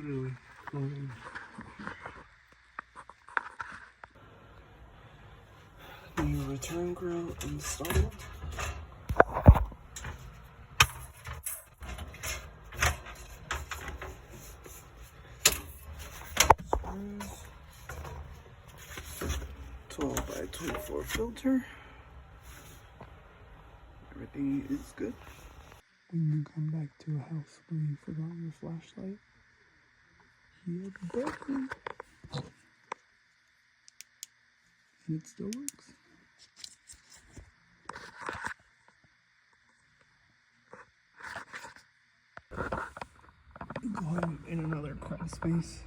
Literally. New return grill installed. Screws. 12 by 24 filter. Everything is good. When you come back to a house where you forgot your flashlight, you broken. And it still works. Go ahead in another crawl space.